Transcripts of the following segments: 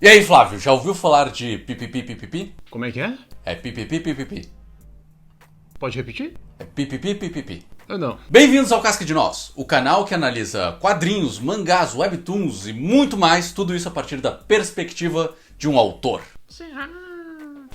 E aí, Flávio, já ouviu falar de pipipi pipipi? Como é que é? É pipipi pipipi. Pode repetir? É pipipi pipipi. Eu não. Bem-vindos ao Casca de Nós, o canal que analisa quadrinhos, mangás, webtoons e muito mais, tudo isso a partir da perspectiva de um autor.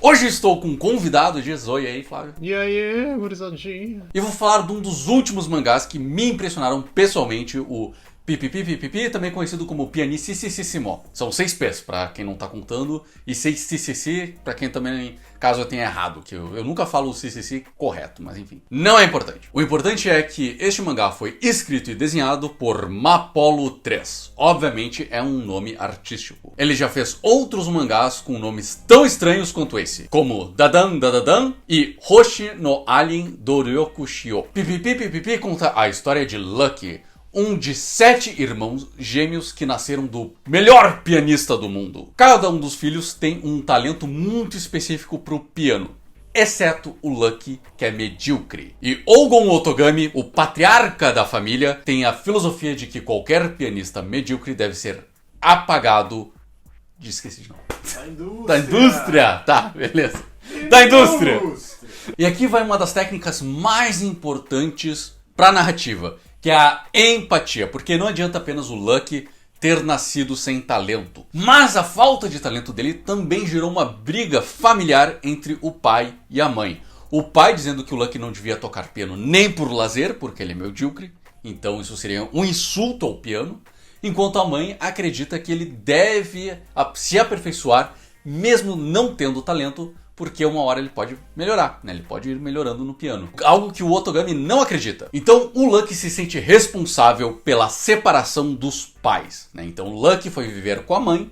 Hoje estou com um convidado, diz oi aí, Flávio. E aí, gurizadinha? E vou falar de um dos últimos mangás que me impressionaram pessoalmente, o Pipipi Pipipi, também conhecido como Pianississimo. São 6 P's, pra quem não tá contando, e 6 CCC, pra quem também, caso eu tenha errado, que eu nunca falo o CCC correto, mas enfim. Não é importante. O importante é que este mangá foi escrito e desenhado por Mapolo 3. Obviamente é um nome artístico. Ele já fez outros mangás com nomes tão estranhos quanto esse, como Dadan Dadadan e Hoshi no Alien do Ryokushio. Pipipi Pipipi conta a história de Lucky, um de 7 irmãos gêmeos que nasceram do melhor pianista do mundo. Cada um dos filhos tem um talento muito específico pro piano, exceto o Lucky, que é medíocre. E Ougon Otogami, o patriarca da família, tem a filosofia de que qualquer pianista medíocre deve ser apagado... Esqueci de novo. Da indústria! Tá, beleza. Da indústria! E aqui vai uma das técnicas mais importantes pra narrativa, que é a empatia, porque não adianta apenas o Lucky ter nascido sem talento. Mas a falta de talento dele também gerou uma briga familiar entre o pai e a mãe. O pai dizendo que o Lucky não devia tocar piano nem por lazer, porque ele é medíocre, então isso seria um insulto ao piano. Enquanto a mãe acredita que ele deve se aperfeiçoar, mesmo não tendo talento, porque uma hora ele pode melhorar, né? Ele pode ir melhorando no piano. Algo que o Otogami não acredita. Então o Lucky se sente responsável pela separação dos pais, né? Então o Lucky foi viver com a mãe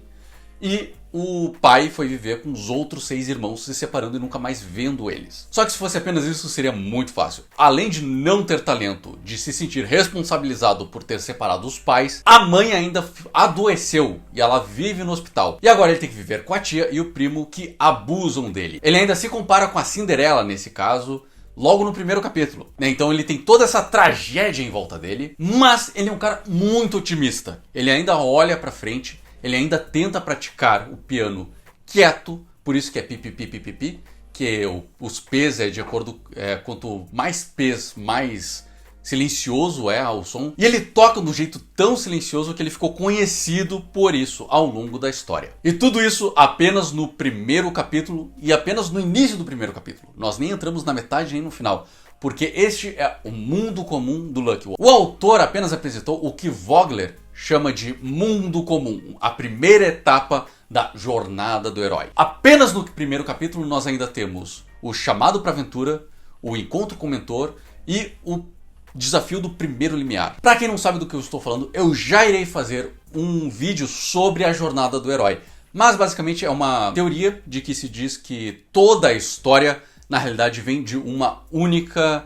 e o pai foi viver com os outros 6 irmãos, se separando e nunca mais vendo eles. Só que se fosse apenas isso, seria muito fácil. Além de não ter talento, de se sentir responsabilizado por ter separado os pais, a mãe ainda adoeceu e ela vive no hospital. E agora ele tem que viver com a tia e o primo que abusam dele. Ele ainda se compara com a Cinderela nesse caso, logo no primeiro capítulo, né? Então ele tem toda essa tragédia em volta dele, mas ele é um cara muito otimista. Ele ainda olha pra frente. Ele ainda tenta praticar o piano quieto, por isso que é pipipi pipipi, que os P's é de acordo, quanto mais P's, mais silencioso é o som. E ele toca de um jeito tão silencioso que ele ficou conhecido por isso ao longo da história. E tudo isso apenas no primeiro capítulo e apenas no início do primeiro capítulo. Nós nem entramos na metade nem no final, porque este é o mundo comum do Lucky. O autor apenas apresentou o que Vogler chama de mundo comum, a primeira etapa da jornada do herói. Apenas no primeiro capítulo nós ainda temos o chamado para aventura, o encontro com o mentor e o desafio do primeiro limiar. Para quem não sabe do que eu estou falando, eu já irei fazer um vídeo sobre a jornada do herói. Mas basicamente é uma teoria de que se diz que toda a história na realidade vem de uma única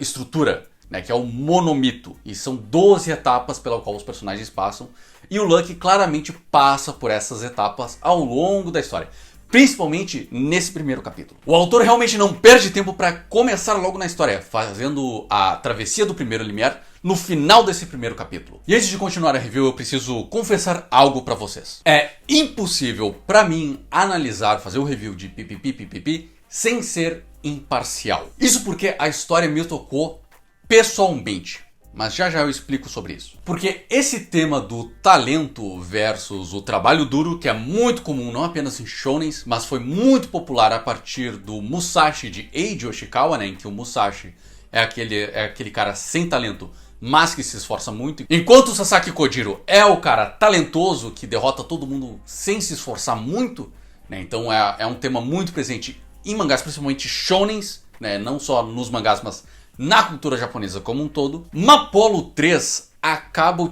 estrutura, né, que é o monomito, e são 12 etapas pela qual os personagens passam, e o Lucky claramente passa por essas etapas ao longo da história, principalmente nesse primeiro capítulo. O autor realmente não perde tempo para começar logo na história, fazendo a travessia do primeiro limiar no final desse primeiro capítulo. E antes de continuar a review, eu preciso confessar algo para vocês. É impossível para mim analisar, fazer o review de Pipipi Pipipi sem ser imparcial. Isso porque a história me tocou pessoalmente, mas já eu explico sobre isso. Porque esse tema do talento versus o trabalho duro, que é muito comum não apenas em shounens, mas foi muito popular a partir do Musashi de Eiji Yoshikawa, né, em que o Musashi é aquele cara sem talento, mas que se esforça muito. Enquanto o Sasaki Kojiro é o cara talentoso que derrota todo mundo sem se esforçar muito, né, então é um tema muito presente em mangás, principalmente shounens, né, não só nos mangás, mas na cultura japonesa como um todo. Mapolo 3 acaba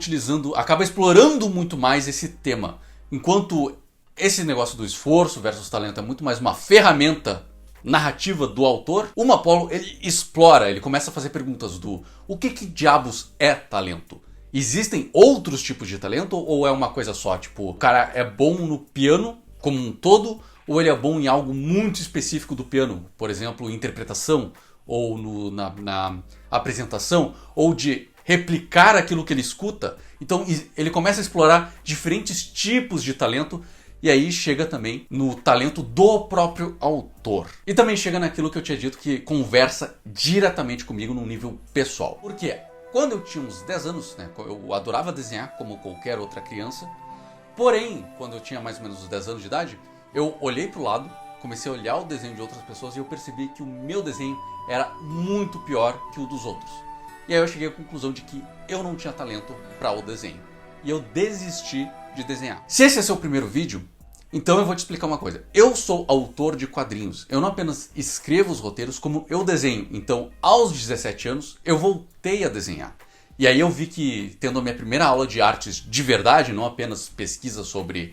explorando muito mais esse tema. Enquanto esse negócio do esforço versus talento é muito mais uma ferramenta narrativa do autor, o Mapolo ele explora, ele começa a fazer perguntas do o que diabos é talento? Existem outros tipos de talento ou é uma coisa só? Tipo, o cara é bom no piano como um todo ou ele é bom em algo muito específico do piano? Por exemplo, interpretação, ou na apresentação, ou de replicar aquilo que ele escuta. Então ele começa a explorar diferentes tipos de talento E aí chega também no talento do próprio autor. E também chega naquilo que eu tinha dito, que conversa diretamente comigo num nível pessoal. Por quê? Quando eu tinha uns 10 anos, né, eu adorava desenhar como qualquer outra criança. Porém, quando eu tinha mais ou menos uns 10 anos de idade, eu olhei pro lado, comecei a olhar o desenho de outras pessoas e eu percebi que o meu desenho era muito pior que o dos outros. E aí eu cheguei à conclusão de que eu não tinha talento para o desenho. E eu desisti de desenhar. Se esse é seu primeiro vídeo, então eu vou te explicar uma coisa. Eu sou autor de quadrinhos. Eu não apenas escrevo os roteiros, como eu desenho. Então, aos 17 anos, eu voltei a desenhar. E aí eu vi que, tendo a minha primeira aula de artes de verdade, não apenas pesquisa sobre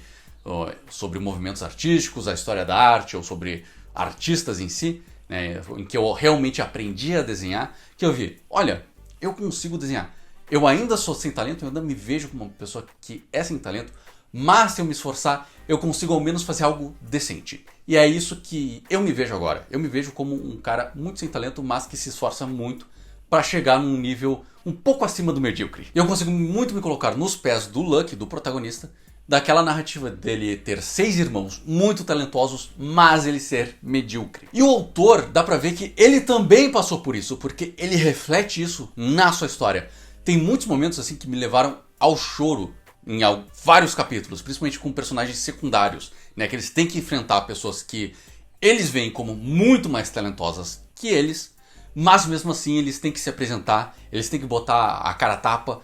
movimentos artísticos, a história da arte ou sobre artistas em si, né, em que eu realmente aprendi a desenhar, que eu vi, olha, eu consigo desenhar. Eu ainda sou sem talento, eu ainda me vejo como uma pessoa que é sem talento, mas se eu me esforçar, eu consigo ao menos fazer algo decente. E é isso que eu me vejo agora. Eu me vejo como um cara muito sem talento, mas que se esforça muito para chegar num nível um pouco acima do medíocre. Eu consigo muito me colocar nos pés do Lucky, do protagonista, daquela narrativa dele ter 6 irmãos muito talentosos, mas ele ser medíocre. E o autor, dá pra ver que ele também passou por isso, porque ele reflete isso na sua história. Tem muitos momentos assim que me levaram ao choro em vários capítulos, principalmente com personagens secundários, né, que eles têm que enfrentar pessoas que eles veem como muito mais talentosas que eles, mas mesmo assim eles têm que se apresentar, eles têm que botar a cara a tapa,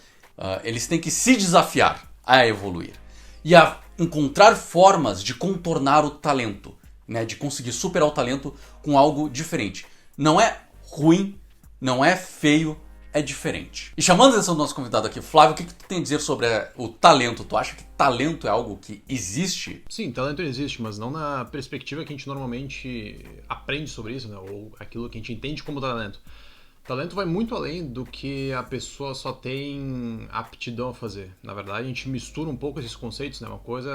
eles têm que se desafiar a evoluir e a encontrar formas de contornar o talento, né, de conseguir superar o talento com algo diferente. Não é ruim, não é feio, é diferente. E chamando a atenção do nosso convidado aqui, Flávio, o que tu tem a dizer sobre o talento? Tu acha que talento é algo que existe? Sim, talento existe, mas não na perspectiva que a gente normalmente aprende sobre isso, né? Ou aquilo que a gente entende como talento. Talento vai muito além do que a pessoa só tem aptidão a fazer. Na verdade, a gente mistura um pouco esses conceitos, né? Uma coisa,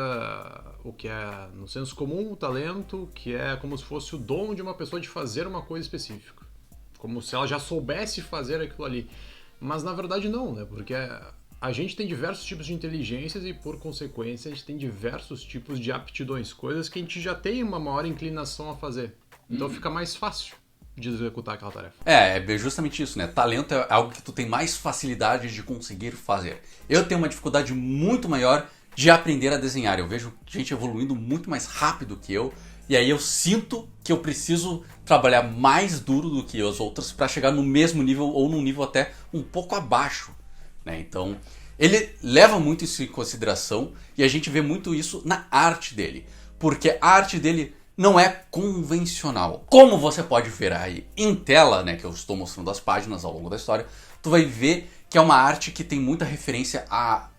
o que é no senso comum, o talento, que é como se fosse o dom de uma pessoa de fazer uma coisa específica. Como se ela já soubesse fazer aquilo ali. Mas na verdade não, né? Porque a gente tem diversos tipos de inteligências e, por consequência, a gente tem diversos tipos de aptidões. Coisas que a gente já tem uma maior inclinação a fazer. Então fica mais fácil de executar aquela tarefa. É justamente isso, né? Talento é algo que tu tem mais facilidade de conseguir fazer. Eu tenho uma dificuldade muito maior de aprender a desenhar. Eu vejo gente evoluindo muito mais rápido que eu. E aí eu sinto que eu preciso trabalhar mais duro do que as outras para chegar no mesmo nível ou num nível até um pouco abaixo, né? Então, ele leva muito isso em consideração e a gente vê muito isso na arte dele. Porque a arte dele não é convencional. Como você pode ver aí em tela, né, que eu estou mostrando as páginas ao longo da história, tu vai ver que é uma arte que tem muita referência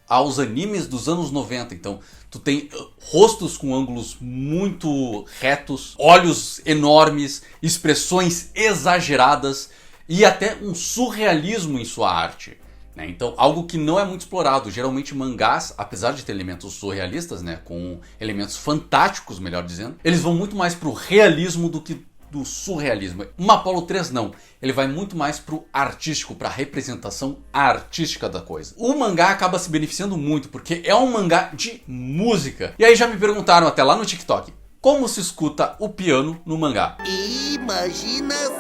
aos animes dos anos 90. Então, tu tem rostos com ângulos muito retos, olhos enormes, expressões exageradas e até um surrealismo em sua arte, né? Então, algo que não é muito explorado. Geralmente mangás, apesar de ter elementos surrealistas, né, com elementos fantásticos, melhor dizendo, eles vão muito mais pro realismo do que do surrealismo. Uma Apollo 3 não, ele vai muito mais pro artístico, pra representação artística da coisa. O mangá acaba se beneficiando muito, porque é um mangá de música. E aí já me perguntaram até lá no TikTok, como se escuta o piano no mangá? Imaginação!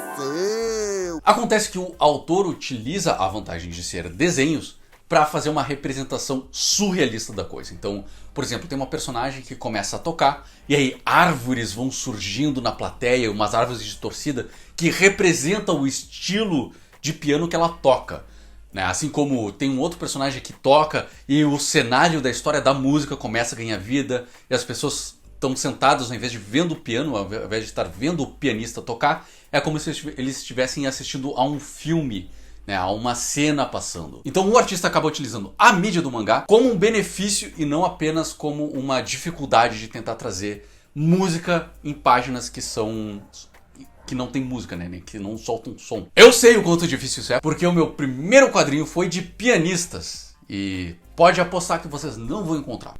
Acontece que o autor utiliza a vantagem de ser desenhos para fazer uma representação surrealista da coisa. Então, por exemplo, tem uma personagem que começa a tocar e aí árvores vão surgindo na plateia, umas árvores de torcida que representam o estilo de piano que ela toca, né? Assim como tem um outro personagem que toca e o cenário da história da música começa a ganhar vida e as pessoas estão sentadas, ao invés de vendo o piano, ao invés de estar vendo o pianista tocar, é como se eles estivessem assistindo a um filme, né, a uma cena passando. Então o artista acaba utilizando a mídia do mangá como um benefício e não apenas como uma dificuldade de tentar trazer música em páginas que não tem música, né, que não soltam som. Eu sei o quanto difícil isso é, porque o meu primeiro quadrinho foi de pianistas e pode apostar que vocês não vão encontrar.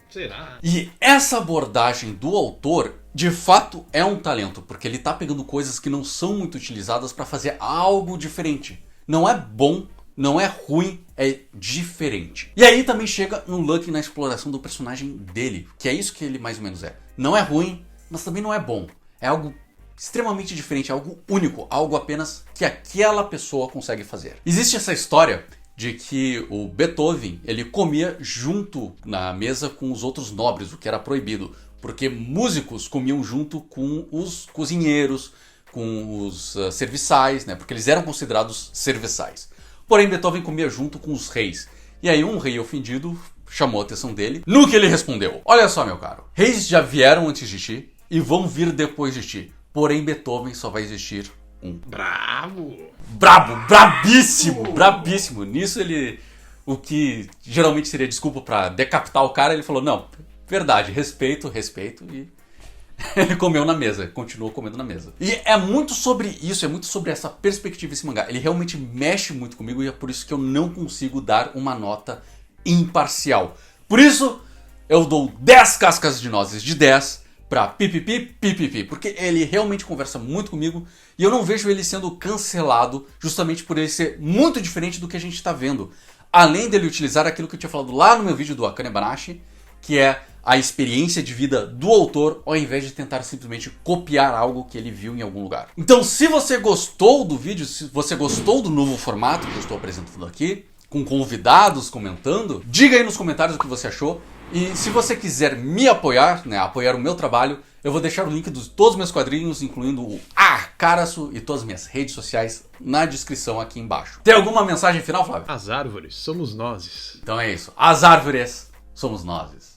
Será? E essa abordagem do autor, de fato, é um talento, porque ele está pegando coisas que não são muito utilizadas para fazer algo diferente. Não é bom, Não é ruim, é diferente. E aí também chega no Lucky na exploração do personagem dele, que é isso que ele mais ou menos é. Não é ruim, mas também não é bom. É algo extremamente diferente, algo único, algo apenas que aquela pessoa consegue fazer. Existe essa história de que o Beethoven, ele comia junto na mesa com os outros nobres, o que era proibido, porque músicos comiam junto com os cozinheiros, com os serviçais, né, porque eles eram considerados serviçais. Porém, Beethoven comia junto com os reis. E aí um rei ofendido chamou a atenção dele, no que ele respondeu: olha só, meu caro, reis já vieram antes de ti e vão vir depois de ti. Porém, Beethoven só vai existir um. Bravo! Brabo, brabíssimo, brabíssimo. Nisso ele, o que geralmente seria desculpa pra decapitar o cara, ele falou: não, verdade, respeito, e ele comeu na mesa, continuou comendo na mesa. E é muito sobre isso, é muito sobre essa perspectiva esse mangá. Ele realmente mexe muito comigo e é por isso que eu não consigo dar uma nota imparcial. Por isso, eu dou 10 cascas de nozes de 10 pra pipipi, porque ele realmente conversa muito comigo e eu não vejo ele sendo cancelado justamente por ele ser muito diferente do que a gente está vendo. Além dele utilizar aquilo que eu tinha falado lá no meu vídeo do Akane Banashi, que é a experiência de vida do autor, ao invés de tentar simplesmente copiar algo que ele viu em algum lugar. Então, se você gostou do vídeo, se você gostou do novo formato que eu estou apresentando aqui, com convidados comentando, diga aí nos comentários o que você achou. E se você quiser me apoiar, né, apoiar o meu trabalho, eu vou deixar o link de todos os meus quadrinhos, incluindo o Caraço e todas as minhas redes sociais na descrição aqui embaixo. Tem alguma mensagem final, Flávio? As árvores somos nozes. Então é isso. As árvores somos nozes.